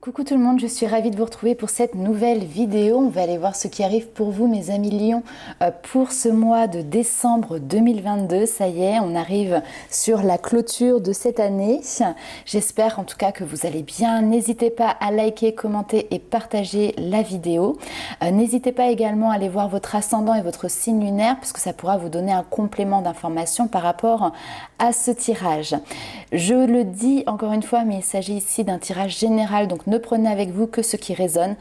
Coucou tout le monde, je suis ravie de vous retrouver pour cette nouvelle vidéo. On va aller voir ce qui arrive pour vous mes amis Lions pour ce mois de décembre 2022. Ça y est, on arrive sur la clôture de cette année. J'espère en tout cas que vous allez bien. N'hésitez pas à liker, commenter et partager la vidéo. N'hésitez pas également à aller voir votre ascendant et votre signe lunaire parce que ça pourra vous donner un complément d'information par rapport à ce tirage. Je le dis encore une fois, mais il s'agit ici d'un tirage général, donc ne prenez avec vous que ce qui résonne.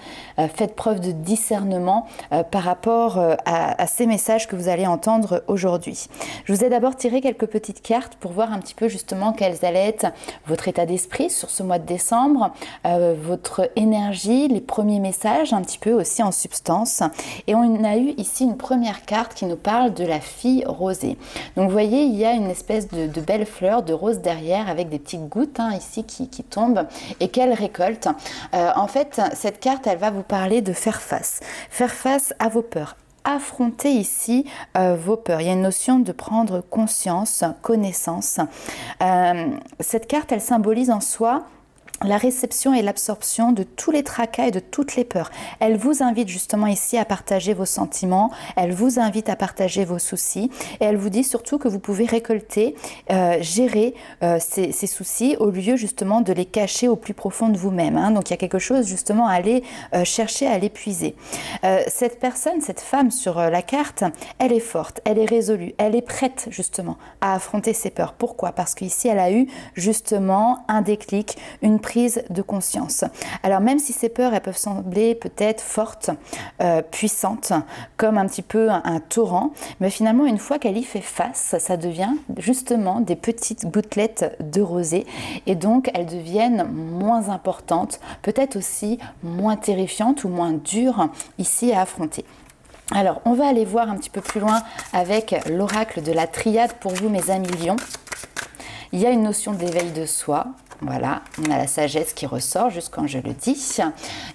Faites preuve de discernement par rapport à ces messages que vous allez entendre aujourd'hui. Je vous ai d'abord tiré quelques petites cartes pour voir un petit peu justement quels allaient être votre état d'esprit sur ce mois de décembre, votre énergie, les premiers messages, un petit peu aussi en substance. Et on a eu ici une première carte qui nous parle de la fille rosée. Donc vous voyez, il y a une espèce de belle fleur de rose derrière avec des petites gouttes ici qui tombent et qu'elle récolte. En fait, cette carte, elle va vous parler de faire face à vos peurs. Affronter ici vos peurs. Il y a une notion de prendre conscience, connaissance. Cette carte, elle symbolise en soi la réception et l'absorption de tous les tracas et de toutes les peurs. Elle vous invite justement ici à partager vos sentiments, elle vous invite à partager vos soucis et elle vous dit surtout que vous pouvez récolter, gérer ces soucis au lieu justement de les cacher au plus profond de vous-même. Donc il y a quelque chose justement à aller chercher, à l'épuiser. Cette personne, cette femme sur la carte, elle est forte, elle est résolue, elle est prête justement à affronter ses peurs. Pourquoi? Parce qu'ici elle a eu justement un déclic, une prise de conscience. Alors même si ces peurs, elles peuvent sembler peut-être fortes, puissantes, comme un petit peu un torrent, mais finalement une fois qu'elle y fait face, ça devient justement des petites gouttelettes de rosée et donc elles deviennent moins importantes, peut-être aussi moins terrifiantes ou moins dures ici à affronter. Alors on va aller voir un petit peu plus loin avec l'oracle de la triade pour vous mes amis Lions. Il y a une notion d'éveil de soi. Voilà, on a la sagesse qui ressort juste quand je le dis.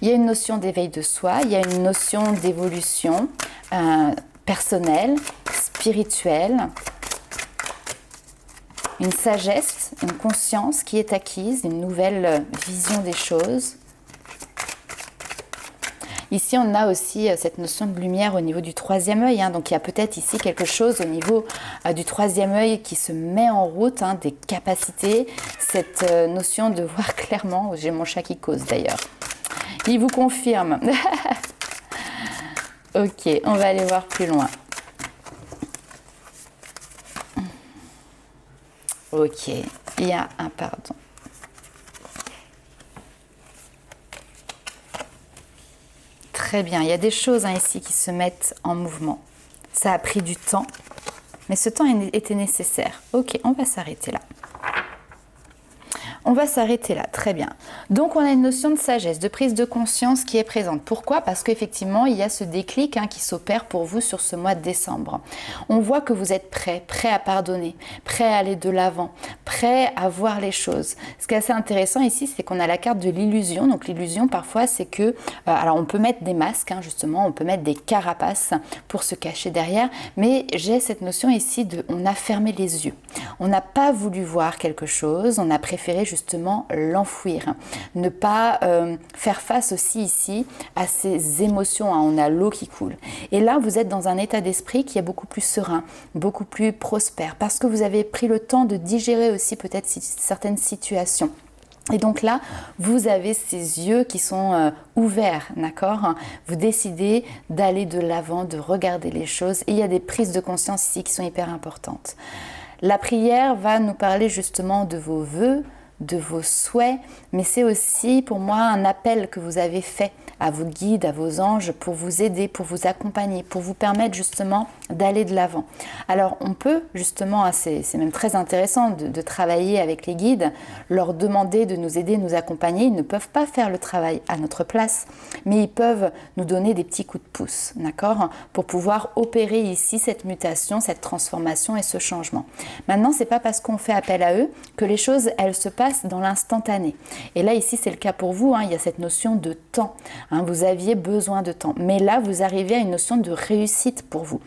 Il y a une notion d'éveil de soi, il y a une notion d'évolution personnelle, spirituelle, une sagesse, une conscience qui est acquise, une nouvelle vision des choses. Ici, on a aussi cette notion de lumière au niveau du troisième œil. Donc, il y a peut-être ici quelque chose au niveau du troisième œil qui se met en route, des capacités. Cette notion de voir clairement. J'ai mon chat qui cause d'ailleurs. Il vous confirme. Ok, on va aller voir plus loin. Ok, il y a un pardon. Très bien, il y a des choses ici qui se mettent en mouvement. Ça a pris du temps, mais ce temps était nécessaire. Ok, on va s'arrêter là. On va s'arrêter là, très bien. Donc on a une notion de sagesse, de prise de conscience qui est présente. Pourquoi? Parce qu'effectivement, il y a ce déclic qui s'opère pour vous sur ce mois de décembre. On voit que vous êtes prêt à pardonner, prêt à aller de l'avant, prêt à voir les choses. Ce qui est assez intéressant ici, c'est qu'on a la carte de l'illusion. Donc l'illusion, parfois, c'est que... alors on peut mettre des masques, justement, on peut mettre des carapaces pour se cacher derrière, mais j'ai cette notion ici de... on a fermé les yeux. On n'a pas voulu voir quelque chose, on a préféré justement l'enfouir, ne pas faire face aussi ici à ces émotions. On a l'eau qui coule et là vous êtes dans un état d'esprit qui est beaucoup plus serein, beaucoup plus prospère parce que vous avez pris le temps de digérer aussi peut-être certaines situations. Et donc là, vous avez ces yeux qui sont ouverts, d'accord? Vous décidez d'aller de l'avant, de regarder les choses et il y a des prises de conscience ici qui sont hyper importantes. La prière va nous parler justement de vos vœux, de vos souhaits, mais c'est aussi pour moi un appel que vous avez fait à vos guides, à vos anges pour vous aider, pour vous accompagner, pour vous permettre justement d'aller de l'avant. Alors on peut justement, c'est même très intéressant de travailler avec les guides, leur demander de nous aider, nous accompagner. Ils ne peuvent pas faire le travail à notre place, mais ils peuvent nous donner des petits coups de pouce, d'accord, pour pouvoir opérer ici cette mutation, cette transformation et ce changement. Maintenant, c'est pas parce qu'on fait appel à eux que les choses, elles se passent dans l'instantané. Et là, ici, c'est le cas pour vous. Il y a cette notion de temps. Vous aviez besoin de temps. Mais là, vous arrivez à une notion de réussite pour vous.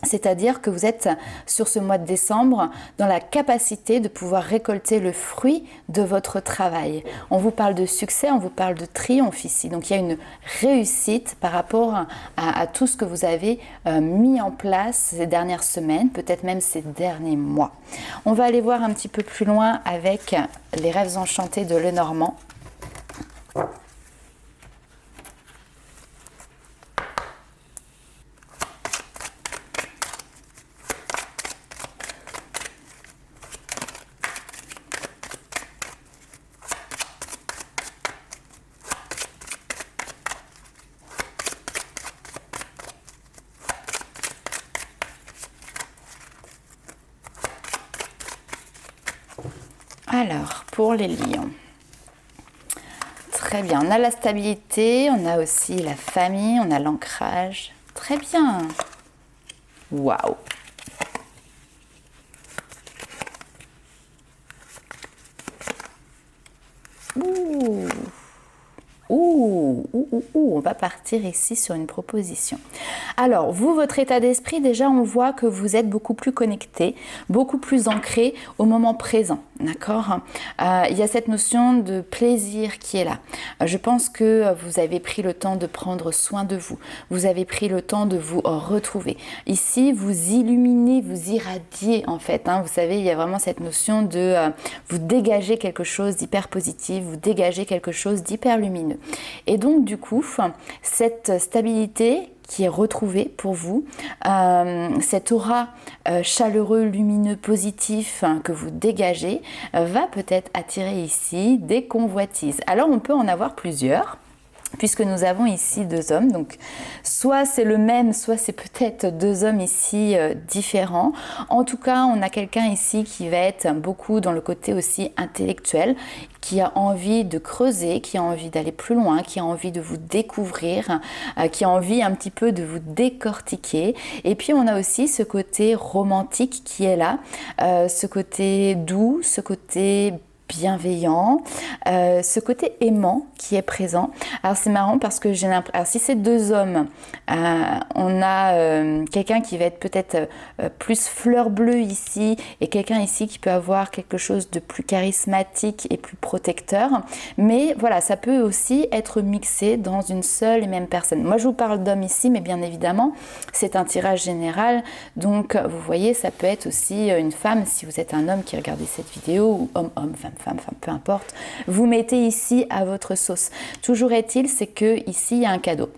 C'est-à-dire que vous êtes sur ce mois de décembre dans la capacité de pouvoir récolter le fruit de votre travail. On vous parle de succès, on vous parle de triomphe ici. Donc il y a une réussite par rapport à tout ce que vous avez mis en place ces dernières semaines, peut-être même ces derniers mois. On va aller voir un petit peu plus loin avec les rêves enchantés de Lenormand. Alors, pour les lions, très bien, on a la stabilité, on a aussi la famille, on a l'ancrage, très bien, waouh. On va partir ici sur une proposition. Alors, vous, votre état d'esprit, déjà, on voit que vous êtes beaucoup plus connecté, beaucoup plus ancré au moment présent, d'accord? Il y a cette notion de plaisir qui est là. Je pense que vous avez pris le temps de prendre soin de vous. Vous avez pris le temps de vous retrouver. Ici, vous illuminez, vous irradiez, en fait. Vous savez, il y a vraiment cette notion de vous dégager quelque chose d'hyper positif, vous dégagez quelque chose d'hyper lumineux. Et donc, du coup, cette stabilité qui est retrouvée pour vous, cette aura chaleureux, lumineux, positif que vous dégagez, va peut-être attirer ici des convoitises. Alors, on peut en avoir plusieurs, puisque nous avons ici deux hommes, donc soit c'est le même, soit c'est peut-être deux hommes ici différents. En tout cas, on a quelqu'un ici qui va être beaucoup dans le côté aussi intellectuel, qui a envie de creuser, qui a envie d'aller plus loin, qui a envie de vous découvrir, qui a envie un petit peu de vous décortiquer. Et puis on a aussi ce côté romantique qui est là, ce côté doux, ce côté bienveillant, ce côté aimant qui est présent. Alors c'est marrant parce que j'ai l'impression, alors si c'est deux hommes, on a quelqu'un qui va être peut-être plus fleur bleue ici et quelqu'un ici qui peut avoir quelque chose de plus charismatique et plus protecteur, mais voilà, ça peut aussi être mixé dans une seule et même personne. Moi je vous parle d'hommes ici, mais bien évidemment c'est un tirage général, donc vous voyez, ça peut être aussi une femme si vous êtes un homme qui regardez cette vidéo, ou homme, femme, peu importe, vous mettez ici à votre sauce. Toujours est-il, c'est que ici il y a un cadeau.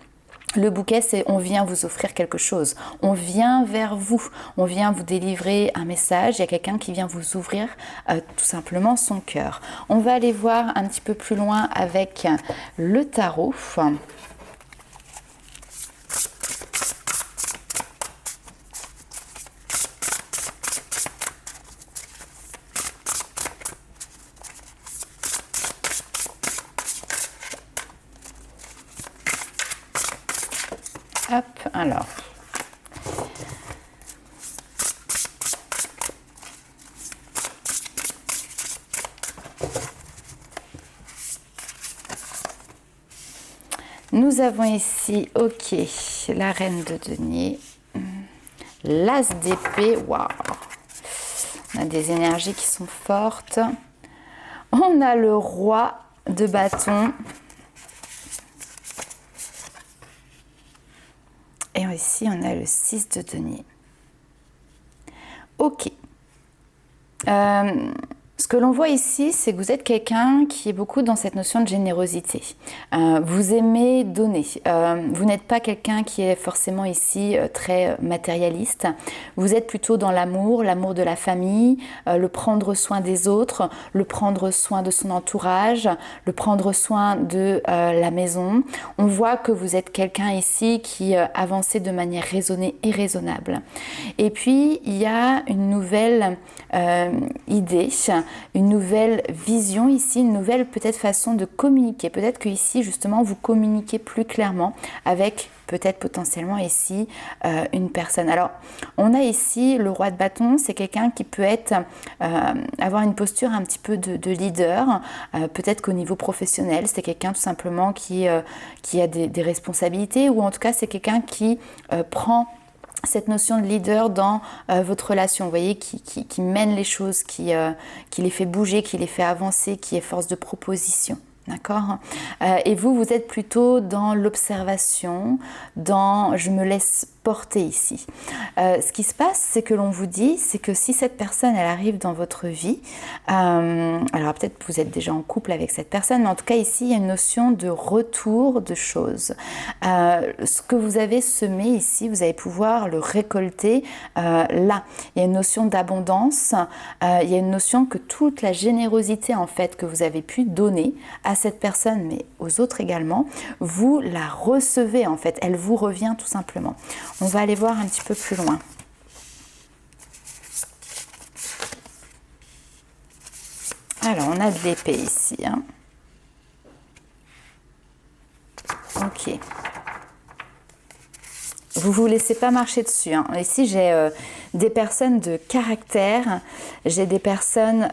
Le bouquet, c'est on vient vous offrir quelque chose, on vient vers vous, on vient vous délivrer un message, il y a quelqu'un qui vient vous ouvrir tout simplement son cœur. On va aller voir un petit peu plus loin avec le tarot. Hop, alors. Nous avons ici, ok, la reine de denier, l'as d'épée, waouh, on a des énergies qui sont fortes. On a le roi de bâton. Et ici, on a le 6 de denier. Ok. Ce que l'on voit ici, c'est que vous êtes quelqu'un qui est beaucoup dans cette notion de générosité. Vous aimez donner. Vous n'êtes pas quelqu'un qui est forcément ici très matérialiste. Vous êtes plutôt dans l'amour, l'amour de la famille, le prendre soin des autres, le prendre soin de son entourage, le prendre soin de la maison. On voit que vous êtes quelqu'un ici qui avance de manière raisonnée et raisonnable. Et puis, il y a une nouvelle idée, une nouvelle vision ici, une nouvelle peut-être façon de communiquer. Peut-être que ici justement vous communiquez plus clairement avec peut-être potentiellement ici une personne. Alors on a ici le roi de bâton, c'est quelqu'un qui peut être avoir une posture un petit peu de leader, peut-être qu'au niveau professionnel c'est quelqu'un tout simplement qui a des responsabilités, ou en tout cas c'est quelqu'un qui prend cette notion de leader dans votre relation, vous voyez, qui mène les choses, qui les fait bouger, qui les fait avancer, qui est force de proposition. D'accord. Et vous êtes plutôt dans l'observation, dans je me laisse porter ici. Ce qui se passe, c'est que l'on vous dit, c'est que si cette personne, elle arrive dans votre vie, alors peut-être que vous êtes déjà en couple avec cette personne, mais en tout cas ici, il y a une notion de retour de choses. Ce que vous avez semé ici, vous allez pouvoir le récolter là. Il y a une notion d'abondance, il y a une notion que toute la générosité en fait que vous avez pu donner à cette personne, mais aux autres également, vous la recevez en fait, elle vous revient tout simplement. On va aller voir un petit peu plus loin. Alors, on a de l'épée ici. Hein. Ok. Vous ne vous laissez pas marcher dessus. Hein. Ici, j'ai des personnes de caractère. J'ai des personnes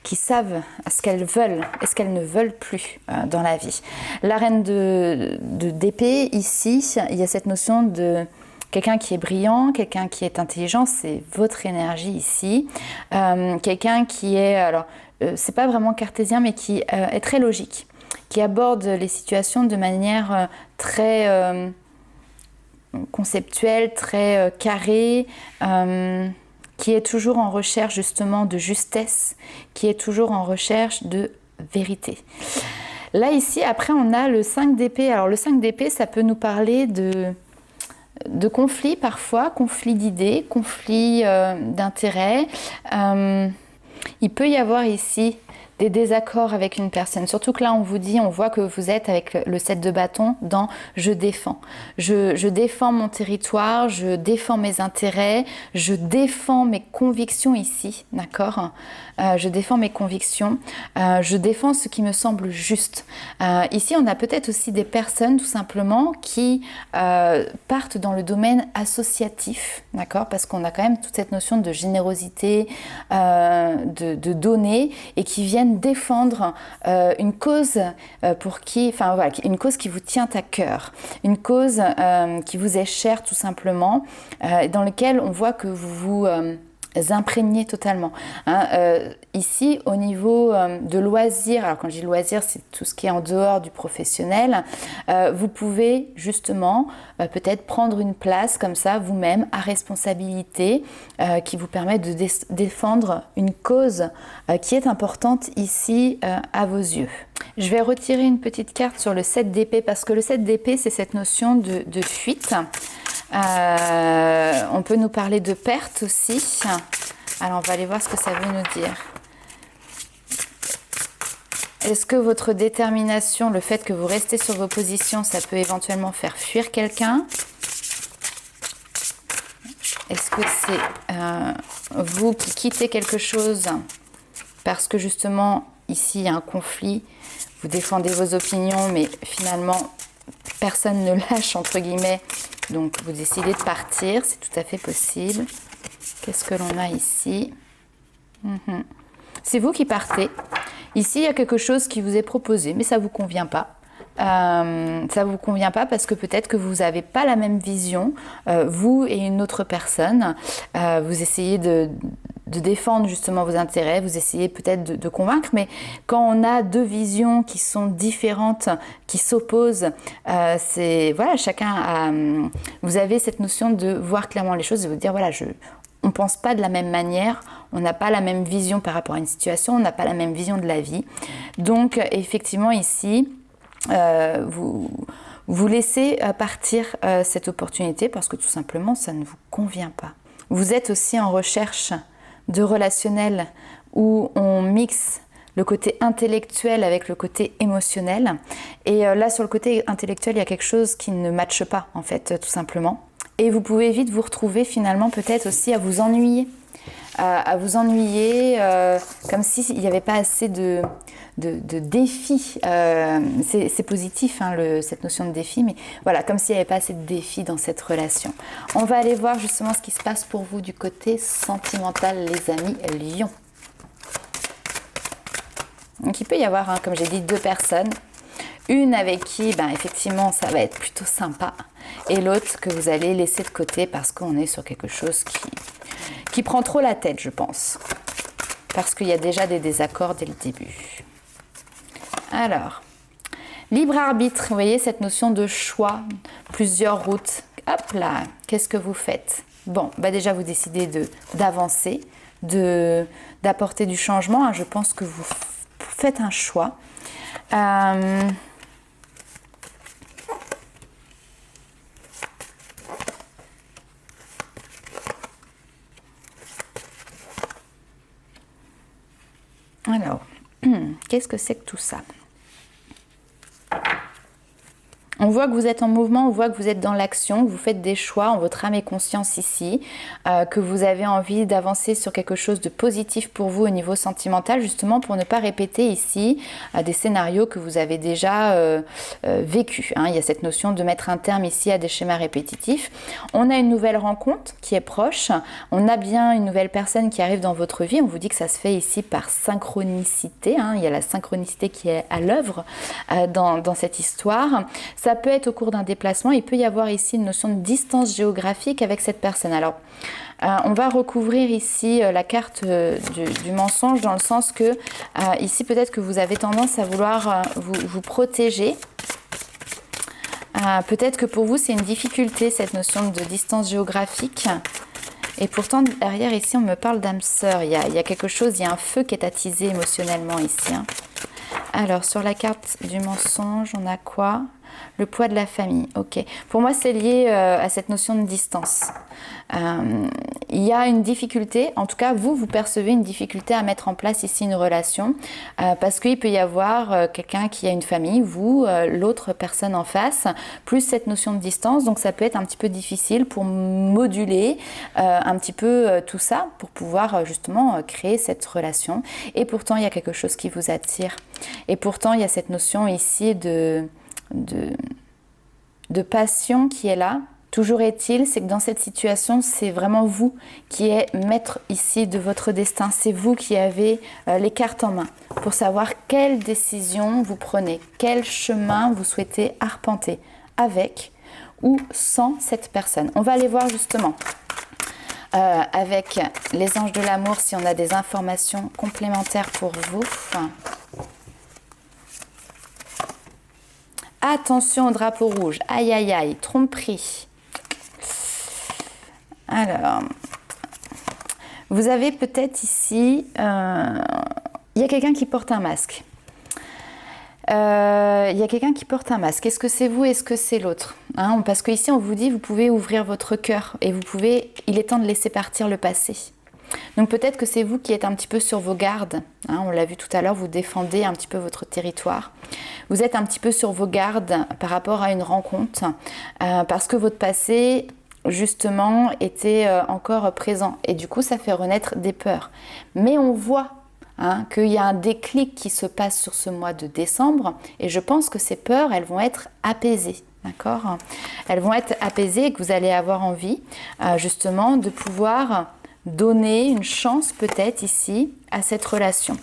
qui savent ce qu'elles veulent et ce qu'elles ne veulent plus dans la vie. La reine d'épée, ici, il y a cette notion de quelqu'un qui est brillant, quelqu'un qui est intelligent, c'est votre énergie ici. Quelqu'un qui est, alors, c'est pas vraiment cartésien, mais qui est très logique, qui aborde les situations de manière très conceptuelle, très carrée, qui est toujours en recherche justement de justesse, qui est toujours en recherche de vérité. Là ici, après on a le 5 d'épée. Alors le 5 d'épée, ça peut nous parler de conflits parfois, conflits d'idées, conflits d'intérêts. Il peut y avoir ici des désaccords avec une personne. Surtout que là, on vous dit, on voit que vous êtes avec le 7 de bâton dans « je défends ». Je défends mon territoire, je défends mes intérêts, je défends mes convictions ici, d'accord ? Je défends mes convictions, je défends ce qui me semble juste. Ici, on a peut-être aussi des personnes, tout simplement, qui partent dans le domaine associatif, d'accord ? Parce qu'on a quand même toute cette notion de générosité, de donner, et qui viennent défendre une cause une cause qui vous tient à cœur, une cause qui vous est chère tout simplement, dans laquelle on voit que vous vous imprégnez totalement. Ici, au niveau de loisirs, alors quand je dis loisirs, c'est tout ce qui est en dehors du professionnel, vous pouvez justement peut-être prendre une place comme ça, vous-même, à responsabilité, qui vous permet de défendre une cause qui est importante ici à vos yeux. Je vais retirer une petite carte sur le 7 d'épée, parce que le 7 d'épée, c'est cette notion de fuite. On peut nous parler de perte aussi. Alors, on va aller voir ce que ça veut nous dire. Est-ce que votre détermination, le fait que vous restez sur vos positions, ça peut éventuellement faire fuir quelqu'un? Est-ce que c'est vous qui quittez quelque chose parce que justement, ici, il y a un conflit, vous défendez vos opinions, mais finalement, personne ne lâche, entre guillemets, donc vous décidez de partir, c'est tout à fait possible. Qu'est-ce que l'on a ici? C'est vous qui partez. Ici, il y a quelque chose qui vous est proposé, mais ça ne vous convient pas. Ça ne vous convient pas parce que peut-être que vous n'avez pas la même vision, vous et une autre personne. Vous essayez de défendre justement vos intérêts, vous essayez peut-être de convaincre, mais quand on a deux visions qui sont différentes, qui s'opposent, voilà, chacun a, vous avez cette notion de voir clairement les choses, de vous dire voilà, on ne pense pas de la même manière, on n'a pas la même vision par rapport à une situation, on n'a pas la même vision de la vie. Donc effectivement ici, vous laissez partir cette opportunité parce que tout simplement ça ne vous convient pas. Vous êtes aussi en recherche de relationnel où on mixe le côté intellectuel avec le côté émotionnel. Et là, sur le côté intellectuel, il y a quelque chose qui ne matche pas, en fait, tout simplement. Et vous pouvez vite vous retrouver finalement peut-être aussi à vous ennuyer. Comme s'il n'y avait pas assez de défis. C'est positif, hein, cette notion de défi, mais voilà, comme s'il n'y avait pas assez de défis dans cette relation. On va aller voir justement ce qui se passe pour vous du côté sentimental, les amis Lions. Donc il peut y avoir, hein, comme j'ai dit, deux personnes. Une avec qui, effectivement, ça va être plutôt sympa. et l'autre que vous allez laisser de côté parce qu'on est sur quelque chose qui prend trop la tête, je pense. Parce qu'il y a déjà des désaccords dès le début. Alors, libre arbitre, vous voyez cette notion de choix, plusieurs routes. Hop là, qu'est-ce que vous faites? Bon, bah déjà vous décidez d'avancer, d'apporter du changement. Je pense que vous faites un choix. Alors, qu'est-ce que c'est que tout ça? On voit que vous êtes en mouvement, on voit que vous êtes dans l'action, que vous faites des choix en votre âme et conscience ici, que vous avez envie d'avancer sur quelque chose de positif pour vous au niveau sentimental, justement pour ne pas répéter ici des scénarios que vous avez déjà vécus. Il y a cette notion de mettre un terme ici à des schémas répétitifs. On a une nouvelle rencontre qui est proche, on a bien une nouvelle personne qui arrive dans votre vie, on vous dit que ça se fait ici par synchronicité, il y a la synchronicité qui est à l'œuvre dans cette histoire. Ça peut être au cours d'un déplacement, il peut y avoir ici une notion de distance géographique avec cette personne. Alors, on va recouvrir ici la carte du mensonge dans le sens que ici peut-être que vous avez tendance à vouloir vous protéger. Peut-être que pour vous c'est une difficulté cette notion de distance géographique. Et pourtant derrière ici on me parle d'âme sœur, il y a quelque chose, il y a un feu qui est attisé émotionnellement ici. Alors sur la carte du mensonge on a quoi ? Le poids de la famille, ok. Pour moi, c'est lié à cette notion de distance. Il y a une difficulté, en tout cas, vous percevez une difficulté à mettre en place ici une relation parce qu'il peut y avoir quelqu'un qui a une famille, vous, l'autre personne en face, plus cette notion de distance. Donc, ça peut être un petit peu difficile pour moduler un petit peu tout ça pour pouvoir justement créer cette relation. Et pourtant, il y a quelque chose qui vous attire. Et pourtant, il y a cette notion ici de passion qui est là. Toujours est-il, c'est que dans cette situation, c'est vraiment vous qui êtes maître ici de votre destin. C'est vous qui avez les cartes en main pour savoir quelle décision vous prenez, quel chemin vous souhaitez arpenter avec ou sans cette personne. On va aller voir justement avec les anges de l'amour si on a des informations complémentaires pour vous. Attention au drapeau rouge. Aïe, aïe, aïe. Tromperie. Alors, vous avez peut-être ici... il y a quelqu'un qui porte un masque. Il y a quelqu'un qui porte un masque. Est-ce que c'est vous? Est-ce que c'est l'autre? Parce qu'ici, on vous dit, vous pouvez ouvrir votre cœur. Et vous pouvez... Il est temps de laisser partir le passé. Donc peut-être que c'est vous qui êtes un petit peu sur vos gardes. On l'a vu tout à l'heure, vous défendez un petit peu votre territoire. Vous êtes un petit peu sur vos gardes par rapport à une rencontre parce que votre passé, justement, était encore présent. Et du coup, ça fait renaître des peurs. Mais on voit qu'il y a un déclic qui se passe sur ce mois de décembre. Et je pense que ces peurs, elles vont être apaisées. D'accord ? Elles vont être apaisées et que vous allez avoir envie, justement, de pouvoir... donner une chance peut-être ici à cette relation.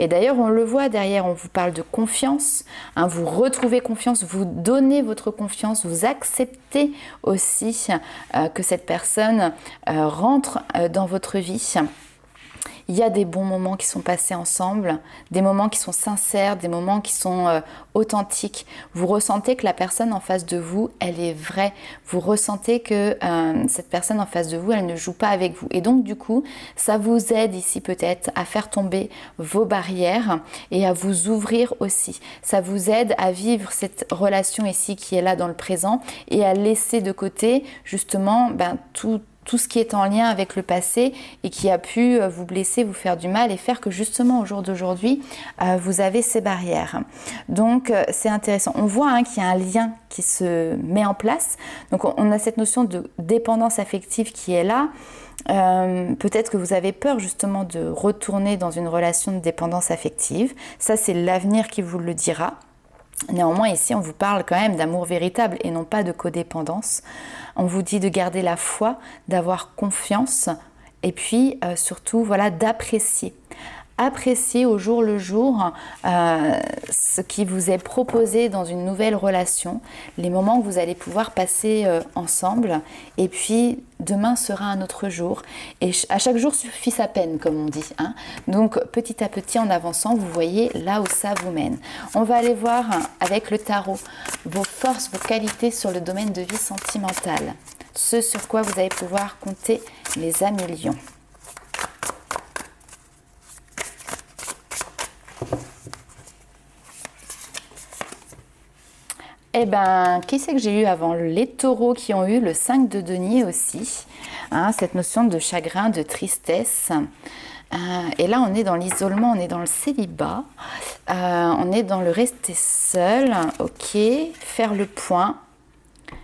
Et d'ailleurs, on le voit derrière, on vous parle de confiance, vous retrouvez confiance, vous donnez votre confiance, vous acceptez aussi que cette personne rentre dans votre vie. Il y a des bons moments qui sont passés ensemble, des moments qui sont sincères, des moments qui sont authentiques. Vous ressentez que la personne en face de vous, elle est vraie. Vous ressentez que cette personne en face de vous, elle ne joue pas avec vous. Et donc du coup, ça vous aide ici peut-être à faire tomber vos barrières et à vous ouvrir aussi. Ça vous aide à vivre cette relation ici qui est là dans le présent et à laisser de côté justement tout ce qui est en lien avec le passé et qui a pu vous blesser, vous faire du mal et faire que justement au jour d'aujourd'hui, vous avez ces barrières. Donc c'est intéressant. On voit qu'il y a un lien qui se met en place. Donc on a cette notion de dépendance affective qui est là. Peut-être que vous avez peur justement de retourner dans une relation de dépendance affective. Ça, c'est l'avenir qui vous le dira. Néanmoins, ici, on vous parle quand même d'amour véritable et non pas de codépendance. On vous dit de garder la foi, d'avoir confiance et puis surtout, voilà, d'apprécier. apprécier au jour le jour ce qui vous est proposé dans une nouvelle relation, les moments que vous allez pouvoir passer ensemble. Et puis demain sera un autre jour. Et à chaque jour suffit sa peine, comme on dit. Hein. Donc petit à petit, en avançant, vous voyez là où ça vous mène. On va aller voir avec le tarot vos forces, vos qualités sur le domaine de vie sentimentale. Ce sur quoi vous allez pouvoir compter, les amis lions. Eh bien, qui c'est que j'ai eu avant? Les taureaux qui ont eu le 5 de denier aussi. Hein, cette notion de chagrin, de tristesse. Et là, on est dans l'isolement, on est dans le célibat. On est dans le rester seul. Ok, faire le point.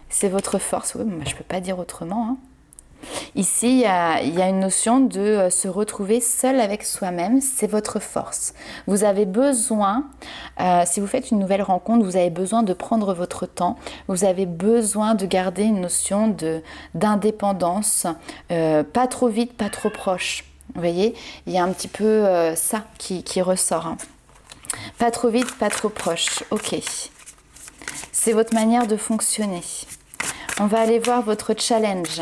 C'est votre force. Oui, je ne peux pas dire autrement. Hein. Ici, il y a une notion de se retrouver seul avec soi-même, c'est votre force. Vous avez besoin, si vous faites une nouvelle rencontre, vous avez besoin de prendre votre temps, vous avez besoin de garder une notion d'indépendance, pas trop vite, pas trop proche. Vous voyez, il y a un petit peu ça qui ressort. Hein. Pas trop vite, pas trop proche. Ok. C'est votre manière de fonctionner. On va aller voir votre challenge.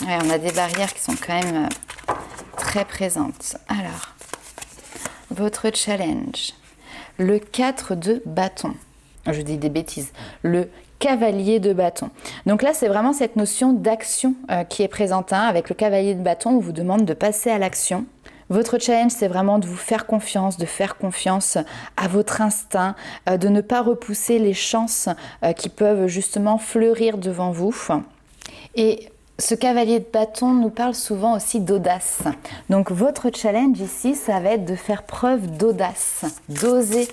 Ouais, on a des barrières qui sont quand même très présentes. Alors, votre challenge. Le 4 de bâton. Je dis des bêtises. Le cavalier de bâton. Donc là, c'est vraiment cette notion d'action qui est présente. Hein, avec le cavalier de bâton, on vous demande de passer à l'action. Votre challenge, c'est vraiment de vous faire confiance, de faire confiance à votre instinct, de ne pas repousser les chances qui peuvent justement fleurir devant vous. Et ce cavalier de bâton nous parle souvent aussi d'audace. Donc votre challenge ici, ça va être de faire preuve d'audace, d'oser,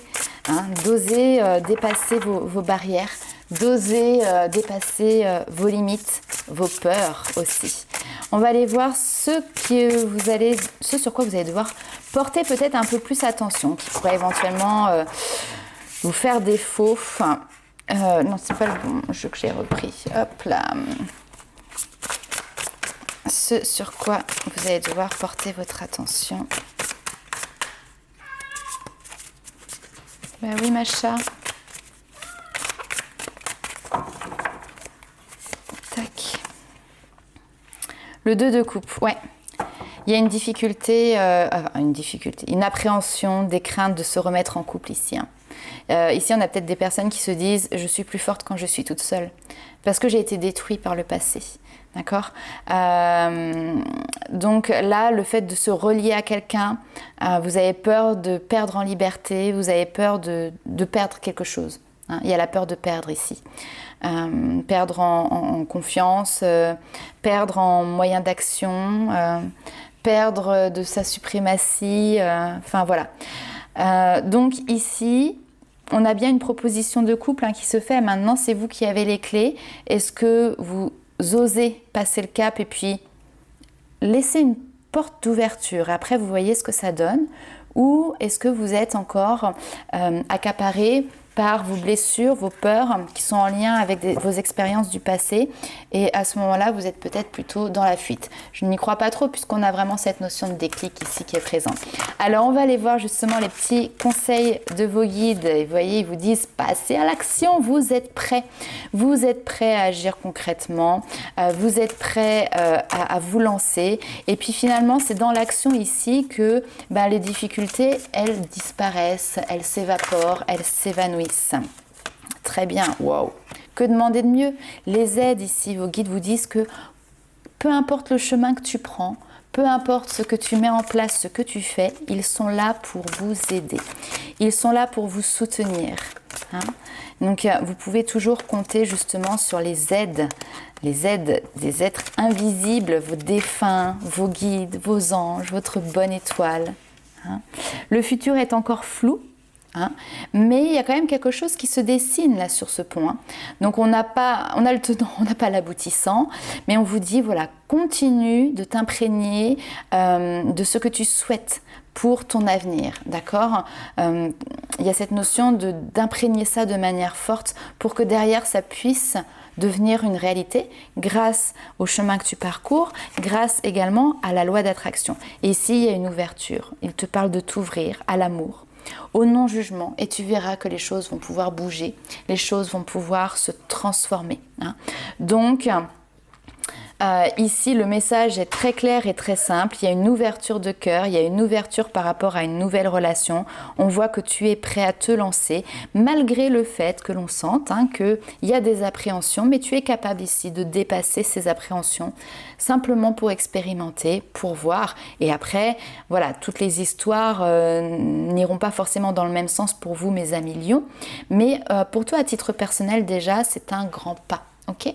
hein, d'oser dépasser vos barrières, d'oser dépasser vos limites, vos peurs aussi. On va aller voir ce sur quoi vous allez devoir porter peut-être un peu plus attention, qui pourrait éventuellement vous faire défaut. Non, c'est pas le bon jeu que j'ai repris. Hop là. Ce sur quoi vous allez devoir porter votre attention. Ben oui, Macha. Tac. Le 2 de coupe, ouais. Il y a une difficulté, une appréhension, des craintes de se remettre en couple ici. Hein. Ici, on a peut-être des personnes qui se disent « je suis plus forte quand je suis toute seule » parce que j'ai été détruite par le passé. D'accord. Donc là, le fait de se relier à quelqu'un, vous avez peur de perdre en liberté, vous avez peur de perdre quelque chose. Hein. Il y a la peur de perdre ici. Perdre en confiance, perdre en moyen d'action, perdre de sa suprématie, enfin voilà. Donc ici, on a bien une proposition de couple qui se fait. Maintenant, c'est vous qui avez les clés. Est-ce que vous osez passer le cap et puis laisser une porte d'ouverture? Après, vous voyez ce que ça donne. Ou est-ce que vous êtes encore accaparé par vos blessures, vos peurs qui sont en lien avec vos expériences du passé, et à ce moment-là, vous êtes peut-être plutôt dans la fuite. Je n'y crois pas trop puisqu'on a vraiment cette notion de déclic ici qui est présente. Alors, on va aller voir justement les petits conseils de vos guides. Et vous voyez, ils vous disent « passez à l'action, vous êtes prêts. Vous êtes prêts à agir concrètement, vous êtes prêts à vous lancer. » Et puis finalement, c'est dans l'action ici que les difficultés, elles disparaissent, elles s'évaporent, elles s'évanouissent. Très bien, wow. Que demander de mieux? Les aides ici, vos guides vous disent que peu importe le chemin que tu prends, peu importe ce que tu mets en place, ce que tu fais, ils sont là pour vous aider. Ils sont là pour vous soutenir. Hein. Donc, vous pouvez toujours compter justement sur les aides des êtres invisibles, vos défunts, vos guides, vos anges, votre bonne étoile. Hein. Le futur est encore flou. Hein, mais il y a quand même quelque chose qui se dessine là sur ce point. Donc on a le tenant, on n'a pas l'aboutissant, mais on vous dit voilà, continue de t'imprégner de ce que tu souhaites pour ton avenir, d'accord. Il y a cette notion d'imprégner ça de manière forte pour que derrière ça puisse devenir une réalité grâce au chemin que tu parcours, grâce également à la loi d'attraction. Et ici, il y a une ouverture. Il te parle de t'ouvrir à l'amour, au non-jugement, et tu verras que les choses vont pouvoir bouger, les choses vont pouvoir se transformer. Donc, ici, le message est très clair et très simple. Il y a une ouverture de cœur, il y a une ouverture par rapport à une nouvelle relation. On voit que tu es prêt à te lancer, malgré le fait que l'on sente qu'il y a des appréhensions, mais tu es capable ici de dépasser ces appréhensions, simplement pour expérimenter, pour voir. Et après, voilà, toutes les histoires n'iront pas forcément dans le même sens pour vous, mes amis lions. Mais pour toi, à titre personnel, déjà, c'est un grand pas. Ok,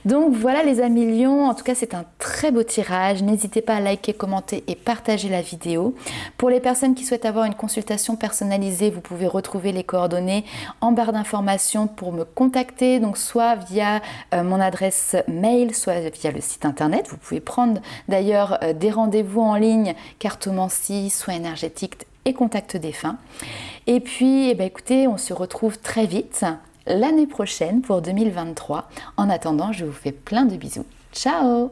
donc voilà les amis lions, en tout cas c'est un très beau tirage, n'hésitez pas à liker, commenter et partager la vidéo. Pour les personnes qui souhaitent avoir une consultation personnalisée, vous pouvez retrouver les coordonnées en barre d'informations pour me contacter, donc soit via mon adresse mail, soit via le site internet. Vous pouvez prendre d'ailleurs des rendez-vous en ligne, cartomancie, soins énergétiques et contact défunt. Et puis écoutez, on se retrouve très vite l'année prochaine pour 2023. En attendant, je vous fais plein de bisous. Ciao!